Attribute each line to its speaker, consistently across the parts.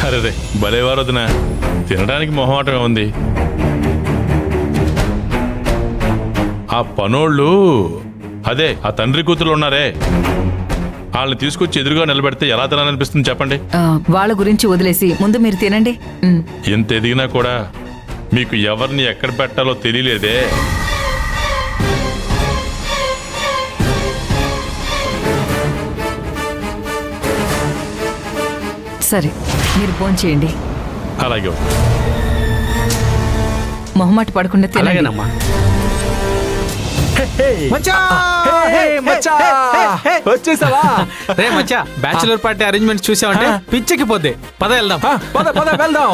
Speaker 1: అరే భలేవారు వదిన, తినడానికి మొహమాటమే ఉంది. ఆ పనోళ్ళు అదే ఆ తండ్రి కూతురు ఉన్నారే, వాళ్ళని తీసుకొచ్చి ఎదురుగా నిలబెడితే ఎలా తినాలనిపిస్తుంది చెప్పండి.
Speaker 2: వాళ్ళ గురించి వదిలేసి ముందు మీరు తినండి.
Speaker 1: ఎంత ఎదిగినా కూడా మీకు ఎవరిని ఎక్కడ పెట్టాలో తెలియలేదే.
Speaker 2: సరే మీరు భోంచేయండి.
Speaker 1: అలాగే
Speaker 2: మొహమాట పడకుండా తినండి.
Speaker 3: అలాగేనమ్మా.
Speaker 4: వచ్చేసావా?
Speaker 3: రే మచ్చా, బ్యాచులర్ పార్టీ అరేంజ్మెంట్స్ చూసావంటే పిచ్చికి పోద్ది. పద వెళ్దాం.
Speaker 4: పద వెళ్దాం.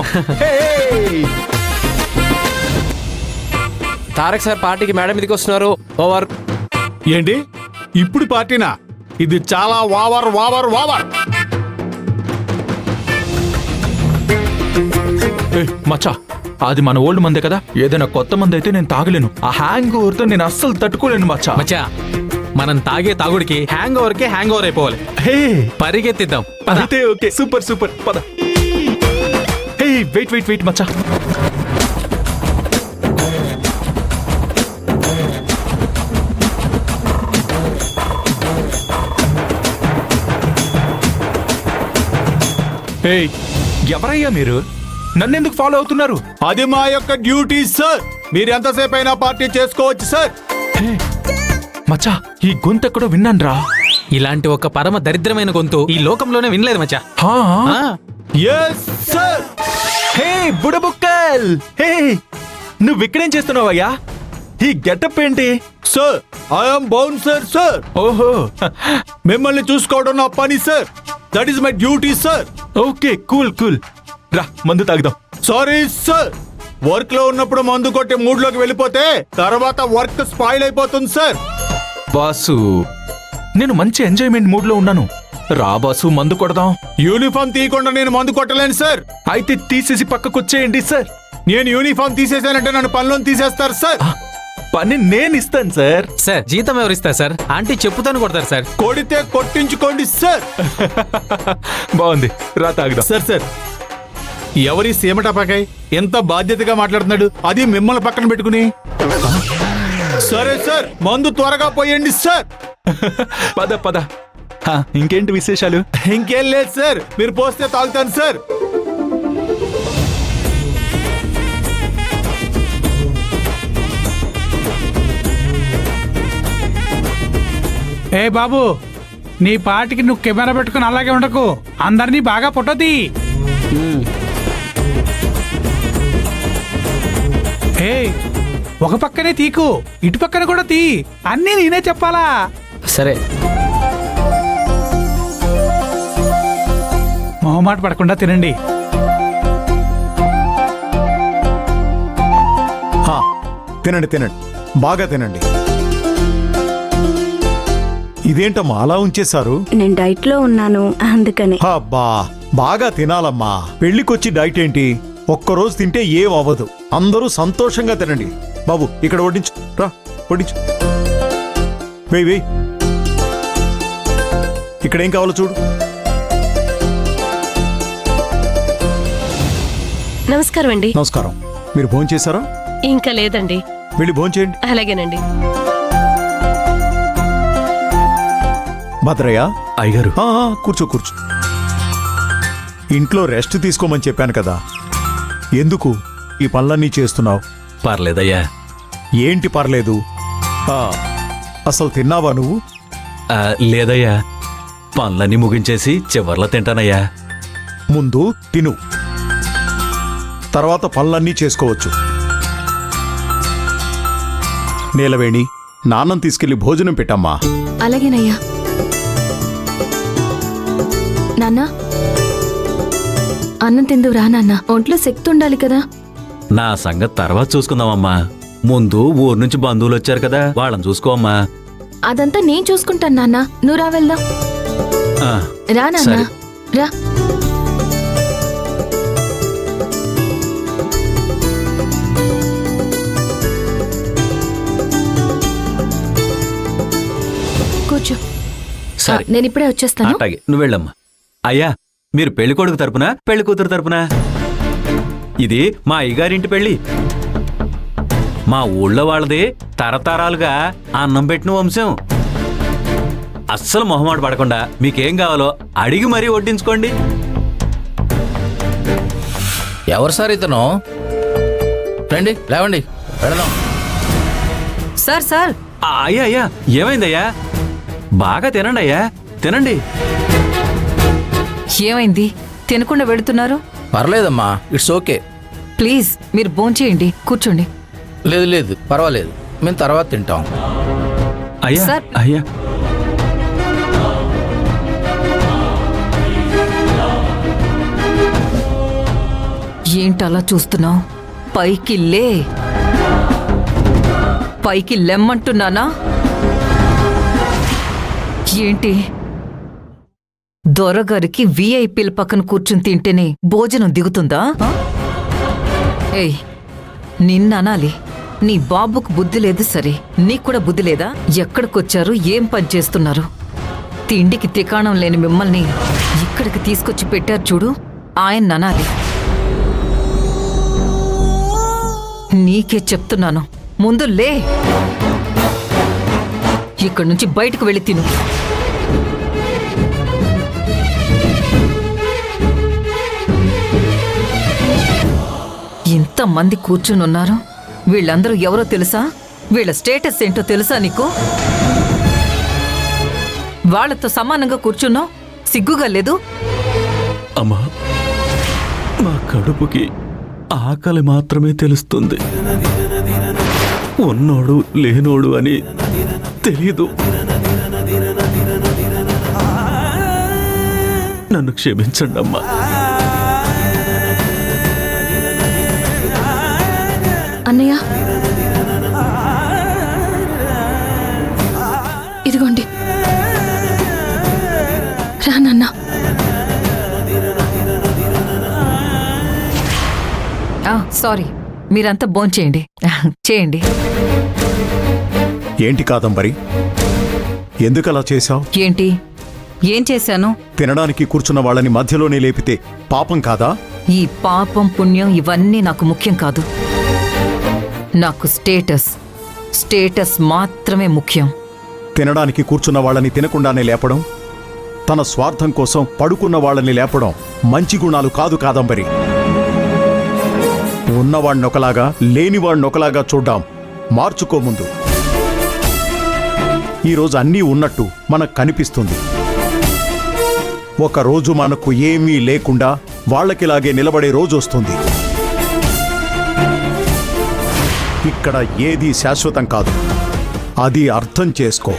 Speaker 5: తారక్ సార్ పార్టీకి మేడం మీదకి వస్తున్నారు. ఓవర్.
Speaker 4: ఏంటి ఇప్పుడు పార్టీనా? ఇది చాలా వావర్ వావర్ వావర్.
Speaker 6: మచ్చా, అది మన ఓల్డ్ మందే కదా, ఏదైనా కొత్త మంది అయితే నేను తాగలేను. ఆ హ్యాంగ్ ఓవర్తో నేను అస్సలు తట్టుకోలేను మచ్చా.
Speaker 3: మచ్చా, మనం తాగే తాగుడికి హ్యాంగ్ ఓవర్ అయిపోవాలి.
Speaker 6: హే
Speaker 3: పరిగెత్తిద్దాం.
Speaker 6: అయితే ఓకే, సూపర్ పద. హే వెయిట్ మచ్చా. హే ఎవరయ్యా మీరు? నన్నెందుకు ఫాలో అవుతున్నారు?
Speaker 4: అది మా యొక్క డ్యూటీ సార్. మీరు ఎంతసేపు అయినా పార్టీ చేసుకోవచ్చు సార్.
Speaker 6: మచ్చా, ఈ గొంతు ఎక్కడో విన్నాను రా.
Speaker 3: ఇలాంటి ఒక పరమ దరిద్రమైన గొంతు ఈ లోకంలోనే వినలేదు మచ్చా.
Speaker 4: Yes sir.
Speaker 6: హే బుడబుక్కల్, హే నువ్వు ఇక్కడేం చేస్తున్నావయ్యా? ఈ గెటప్ ఏంటి?
Speaker 4: Sir I'm bouncer sir.
Speaker 6: ఓహో,
Speaker 4: మిమ్మల్ని చూసుకోవడం నా పని sir. That is my duty sir.
Speaker 6: Okay cool రా మందు తాగుదాం.
Speaker 4: సారీ సార్, వర్క్ లో ఉన్నప్పుడు మందు కొట్టి మూడ్ లోకి వెళ్ళిపోతే తర్వాత వర్క్ స్పాయిల్ అయిపోతుంది సార్.
Speaker 6: బాసు, నేను మంచి ఎంజాయ్మెంట్ మూడ్ లో ఉన్నాను. రా బాసు మందు కొడదాం.
Speaker 4: యూనిఫామ్ తీయకుండా నేను మందు కొట్టలేను సార్.
Speaker 6: అయితే తీసేసి పక్కకొచ్చేయండి సార్.
Speaker 4: నేను యూనిఫామ్ తీసేసానంటే నన్ను పనిలోని తీసేస్తారు సార్.
Speaker 6: పని నేను ఇస్తాను సార్.
Speaker 3: సార్ జీతం ఎవరిస్తారు సార్? ఆంటీ చెప్పుతాను కొడతారు సార్.
Speaker 4: కొడితే కొట్టించుకోండి సార్.
Speaker 6: బాగుంది, రా తాగుదాం.
Speaker 4: సార్ ఎవరి సీమటపాకాయ్ ఎంత బాధ్యతగా మాట్లాడుతున్నాడు, అది మిమ్మల్ని పక్కన పెట్టుకుని. సరే సార్, మందు త్వరగా పోయండి సార్.
Speaker 6: పద ఇంకేంటి విశేషాలు?
Speaker 4: ఇంకేం లేదు సార్, మీరు పోస్తే తాగుతాను సార్.
Speaker 7: ఏ బాబు, నీ పాటికి నువ్వు కెమెరా పెట్టుకుని అలాగే ఉండకు, అందరినీ బాగా ఫోటోది. ఏ ఒక పక్కనే తీకు, ఇటు పక్కన కూడా తీ, అన్నీ నేనే చెప్పాలా?
Speaker 5: సరే.
Speaker 7: మొహమాట పడకుండా తినండి.
Speaker 4: తినండి బాగా తినండి. ఇదేంటమ్మా అలా ఉంచేశారు?
Speaker 8: నేను డైట్ లో ఉన్నాను అందుకని.
Speaker 4: అబ్బా బాగా తినాలమ్మా. పెళ్లికొచ్చి డైట్ ఏంటి, ఒక్కరోజు తింటే ఏం అవ్వదు. అందరూ సంతోషంగా తినండి. బాబు ఇక్కడ వడ్డించు, రా వడ్డించు. వేయి ఇక్కడ ఏం కావాలో చూడు.
Speaker 9: నమస్కారం అండి.
Speaker 4: నమస్కారం. మీరు భోంచేశారా?
Speaker 9: ఇంకా లేదండి.
Speaker 4: వెళ్ళి భోంచేయండి.
Speaker 9: అలాగేనండి.
Speaker 4: భద్రయ్య
Speaker 6: అయ్యగారు,
Speaker 4: కూర్చో. ఇంట్లో రెస్ట్ తీసుకోమని చెప్పాను కదా, ఎందుకు ఈ పనులన్నీ చేస్తున్నావు?
Speaker 6: పర్లేదయ్యా.
Speaker 4: ఏంటి పర్లేదు? అసలు తిన్నావా నువ్వు?
Speaker 6: లేదయ్యా, పనులన్నీ ముగించేసి చివర్లో తింటానయ్యా.
Speaker 4: ముందు తిను, తర్వాత పనులన్నీ చేసుకోవచ్చు. నీలవేణి, నాన్నం తీసుకెళ్లి భోజనం పెట్టమ్మా.
Speaker 8: అలాగేనయ్యా. నాన్న, అన్నం తిందువురా నాన్న, ఒంట్లో శక్తి ఉండాలి కదా.
Speaker 6: నా సంగతి తర్వాత చూసుకుందామమ్మా. ముందు ఊరు నుంచి బంధువులు వచ్చారు కదా, వాళ్ళని చూసుకోమ్మా.
Speaker 8: అదంతా నేను చూసుకుంటాను నాన్న, నువ్వు రా వెళ్దాం. రా నాన్న, రా. కూర్చో.
Speaker 6: సరే,
Speaker 8: నేను ఇప్పుడే వచ్చేస్తాను.
Speaker 6: అట్లాగే, నువ్వు వెళ్ళమ్మా. అయ్యా,
Speaker 10: మీరు పెళ్లి కొడుకు తరపున పెళ్లి కూతురు తరపున? ఇది మా అయ్యగారింటి పెళ్లి. మా ఊళ్ళో వాళ్ళది తరతరాలుగా అన్నం పెట్టిన వంశం. అస్సలు మొహమాట పడకుండా మీకేం కావాలో అడిగి మరీ వడ్డించుకోండి.
Speaker 5: ఎవరు సార్ ఇతను? రండి, లేవండి, వెళదాం.
Speaker 2: సార్ సార్
Speaker 10: అయ్యా అయ్యా, ఏమైందయ్యా? బాగా తినండి అయ్యా, తినండి.
Speaker 2: ఏమైంది? తినకుండా వెళుతున్నారు?
Speaker 5: పర్లేదమ్మా, ఇట్స్ ఓకే.
Speaker 2: ప్లీజ్ మీరు భోంచేయండి, కూర్చోండి.
Speaker 5: లేదు లేదు, పర్వాలేదు, మేము తర్వాత తింటాం.
Speaker 10: అయ్యా
Speaker 2: సార్.
Speaker 10: అయ్యా,
Speaker 2: ఏంటలా చూస్తున్నావు? పైకి లే. పైకి లెమ్మంటున్నానా? ఏంటి దొరగారికి విఐపీల పక్కన కూర్చుని తింటేనే భోజనం దిగుతుందా? ఏయ్, నిన్ననాలి. నీ బాబుకు బుద్ధి లేదు సరే, నీకు కూడా బుద్ధి లేదా? ఎక్కడికొచ్చారు, ఏం పని చేస్తున్నారు? తిండికి తికాణం లేని మిమ్మల్ని ఇక్కడికి తీసుకొచ్చి పెట్టారు చూడు, ఆయన అనాలి. నీకే చెప్తున్నాను, ముందు లే. ఇక్కడి నుంచి బయటకు వెళ్ళి తిను. ఇంతమంది కూర్చునున్నారు. వీళ్ళందరూ ఎవరో తెలుసా? వీళ్ళ స్టేటస్ ఏంటో తెలుసా నీకు? వాళ్ళతో సమానంగా కూర్చున్నావు, సిగ్గుగా లేదు?
Speaker 10: అమ్మా, మా కడుపుకి ఆకలి మాత్రమే తెలుస్తుంది, ఉన్నోడు లేనోడు అని తెలీదు. నన్ను క్షమించండి అమ్మా.
Speaker 8: అన్నయ్య, ఇదిగోండి, రా నాన్న.
Speaker 2: సారీ, మీరంతా భోంచేయండి. చేయండి.
Speaker 4: ఏంటి కాదంబరి, ఎందుకలా చేశావు?
Speaker 2: ఏంటి? ఏం చేశాను?
Speaker 4: తినడానికి కూర్చున్న వాళ్ళని మధ్యలోనే లేపితే పాపం కాదా?
Speaker 2: ఈ పాపం పుణ్యం ఇవన్నీ నాకు ముఖ్యం కాదు. నాకు స్టేటస్ మాత్రమే ముఖ్యం.
Speaker 4: తినడానికి కూర్చున్న వాళ్ళని తినకుండానే లేపడం, తన స్వార్థం కోసం పడుకున్న వాళ్ళని లేపడం మంచి గుణాలు కాదు కాదంబరి. ఉన్నవాణ్ణొకలాగా లేనివాణ్ణొకలాగా చూడ్డాం. మార్చుకో ముందు. ఈరోజు అన్నీ ఉన్నట్టు మనకు కనిపిస్తుంది. ఒకరోజు మనకు ఏమీ లేకుండా వాళ్ళకిలాగే నిలబడే రోజు వస్తుంది. ఇక్కడ ఏదీ శాశ్వతం కాదు, అది అర్థం చేసుకో.